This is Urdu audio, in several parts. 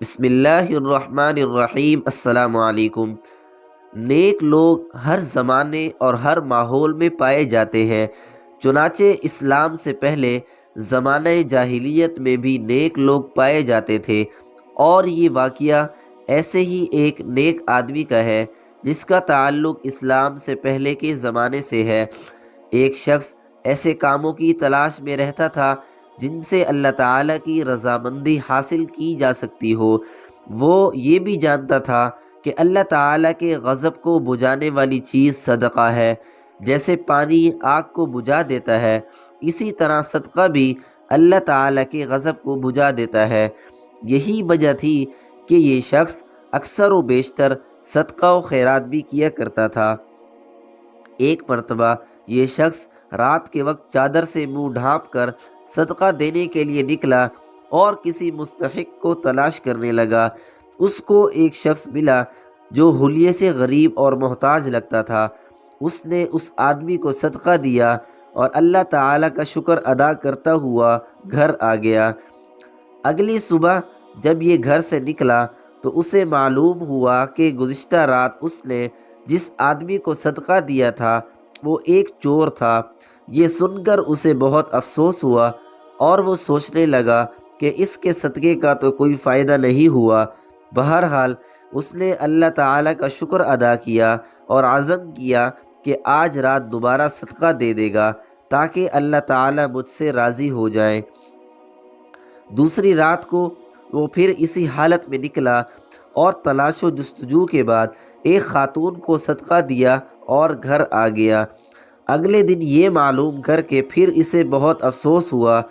بسم اللہ الرحمن الرحیم۔ السلام علیکم۔ نیک لوگ ہر زمانے اور ہر ماحول میں پائے جاتے ہیں، چنانچہ اسلام سے پہلے زمانہ جاہلیت میں بھی نیک لوگ پائے جاتے تھے، اور یہ واقعہ ایسے ہی ایک نیک آدمی کا ہے جس کا تعلق اسلام سے پہلے کے زمانے سے ہے۔ ایک شخص ایسے کاموں کی تلاش میں رہتا تھا جن سے اللہ تعالیٰ کی رضامندی حاصل کی جا سکتی ہو۔ وہ یہ بھی جانتا تھا کہ اللہ تعالیٰ کے غضب کو بجھانے والی چیز صدقہ ہے۔ جیسے پانی آگ کو بجھا دیتا ہے، اسی طرح صدقہ بھی اللہ تعالیٰ کے غضب کو بجھا دیتا ہے۔ یہی وجہ تھی کہ یہ شخص اکثر و بیشتر صدقہ و خیرات بھی کیا کرتا تھا۔ ایک مرتبہ یہ شخص رات کے وقت چادر سے منہ ڈھانپ کر صدقہ دینے کے لیے نکلا اور کسی مستحق کو تلاش کرنے لگا۔ اس کو ایک شخص ملا جو حلیے سے غریب اور محتاج لگتا تھا۔ اس نے اس آدمی کو صدقہ دیا اور اللہ تعالیٰ کا شکر ادا کرتا ہوا گھر آ گیا۔ اگلی صبح جب یہ گھر سے نکلا تو اسے معلوم ہوا کہ گزشتہ رات اس نے جس آدمی کو صدقہ دیا تھا وہ ایک چور تھا۔ یہ سن کر اسے بہت افسوس ہوا اور وہ سوچنے لگا کہ اس کے صدقے کا تو کوئی فائدہ نہیں ہوا۔ بہرحال اس نے اللہ تعالیٰ کا شکر ادا کیا اور عزم کیا کہ آج رات دوبارہ صدقہ دے دے گا تاکہ اللہ تعالیٰ مجھ سے راضی ہو جائے۔ دوسری رات کو وہ پھر اسی حالت میں نکلا اور تلاش و جستجو کے بعد ایک خاتون کو صدقہ دیا اور گھر آ گیا۔ اگلے دن یہ معلوم کر کے پھر اسے بہت افسوس ہوا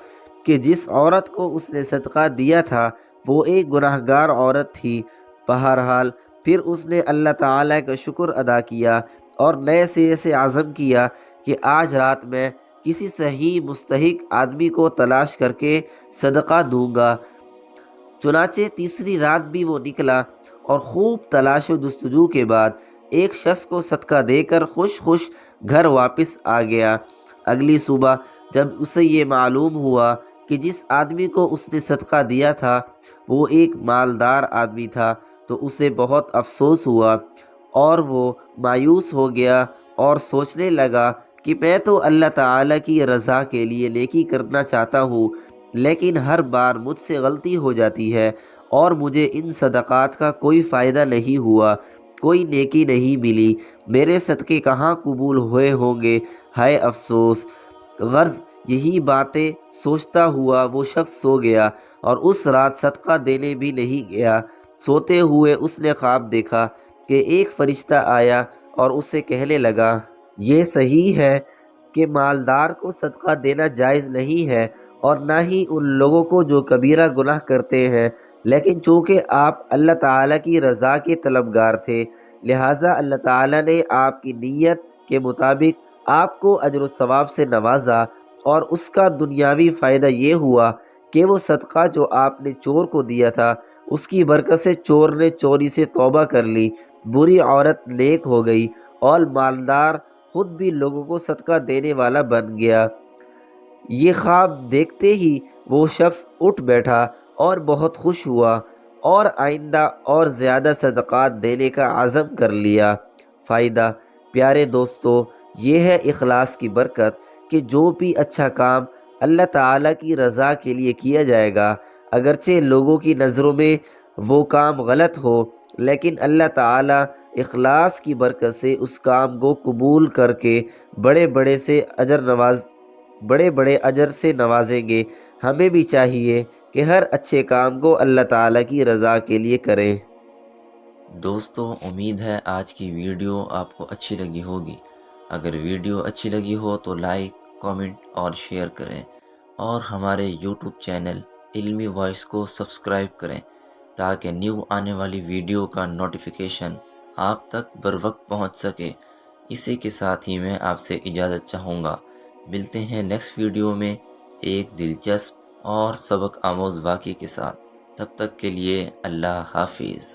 کہ جس عورت کو اس نے صدقہ دیا تھا وہ ایک گناہگار عورت تھی۔ بہرحال پھر اس نے اللہ تعالیٰ کا شکر ادا کیا اور نئے سرے سے عزم کیا کہ آج رات میں کسی صحیح مستحق آدمی کو تلاش کر کے صدقہ دوں گا۔ چنانچہ تیسری رات بھی وہ نکلا اور خوب تلاش و جستجو کے بعد ایک شخص کو صدقہ دے کر خوش خوش گھر واپس آ گیا۔ اگلی صبح جب اسے یہ معلوم ہوا کہ جس آدمی کو اس نے صدقہ دیا تھا وہ ایک مالدار آدمی تھا تو اسے بہت افسوس ہوا اور وہ مایوس ہو گیا اور سوچنے لگا کہ میں تو اللہ تعالیٰ کی رضا کے لیے نیکی کرنا چاہتا ہوں، لیکن ہر بار مجھ سے غلطی ہو جاتی ہے اور مجھے ان صدقات کا کوئی فائدہ نہیں ہوا، کوئی نیکی نہیں ملی، میرے صدقے کہاں قبول ہوئے ہوں گے، ہائے افسوس۔ غرض یہی باتیں سوچتا ہوا وہ شخص سو گیا اور اس رات صدقہ دینے بھی نہیں گیا۔ سوتے ہوئے اس نے خواب دیکھا کہ ایک فرشتہ آیا اور اسے کہنے لگا، یہ صحیح ہے کہ مالدار کو صدقہ دینا جائز نہیں ہے اور نہ ہی ان لوگوں کو جو کبیرہ گناہ کرتے ہیں، لیکن چونکہ آپ اللہ تعالیٰ کی رضا کے طلبگار تھے لہٰذا اللہ تعالیٰ نے آپ کی نیت کے مطابق آپ کو اجر و ثواب سے نوازا، اور اس کا دنیاوی فائدہ یہ ہوا کہ وہ صدقہ جو آپ نے چور کو دیا تھا اس کی برکت سے چور نے چوری سے توبہ کر لی، بری عورت نیک ہو گئی اور مالدار خود بھی لوگوں کو صدقہ دینے والا بن گیا۔ یہ خواب دیکھتے ہی وہ شخص اٹھ بیٹھا اور بہت خوش ہوا اور آئندہ اور زیادہ صدقات دینے کا عزم کر لیا۔ فائدہ: پیارے دوستو، یہ ہے اخلاص کی برکت کہ جو بھی اچھا کام اللہ تعالیٰ کی رضا کے لیے کیا جائے گا، اگرچہ لوگوں کی نظروں میں وہ کام غلط ہو، لیکن اللہ تعالیٰ اخلاص کی برکت سے اس کام کو قبول کر کے بڑے بڑے اجر سے نوازیں گے۔ ہمیں بھی چاہیے کہ ہر اچھے کام کو اللہ تعالیٰ کی رضا کے لیے کریں۔ دوستو، امید ہے آج کی ویڈیو آپ کو اچھی لگی ہوگی۔ اگر ویڈیو اچھی لگی ہو تو لائک، کامنٹ اور شیئر کریں، اور ہمارے یوٹیوب چینل علمی وائس کو سبسکرائب کریں تاکہ نیو آنے والی ویڈیو کا نوٹیفیکیشن آپ تک بر وقت پہنچ سکے۔ اسی کے ساتھ ہی میں آپ سے اجازت چاہوں گا۔ ملتے ہیں نیکسٹ ویڈیو میں ایک دلچسپ اور سبق آموز واقعے کے ساتھ۔ تب تک کے لیے اللہ حافظ۔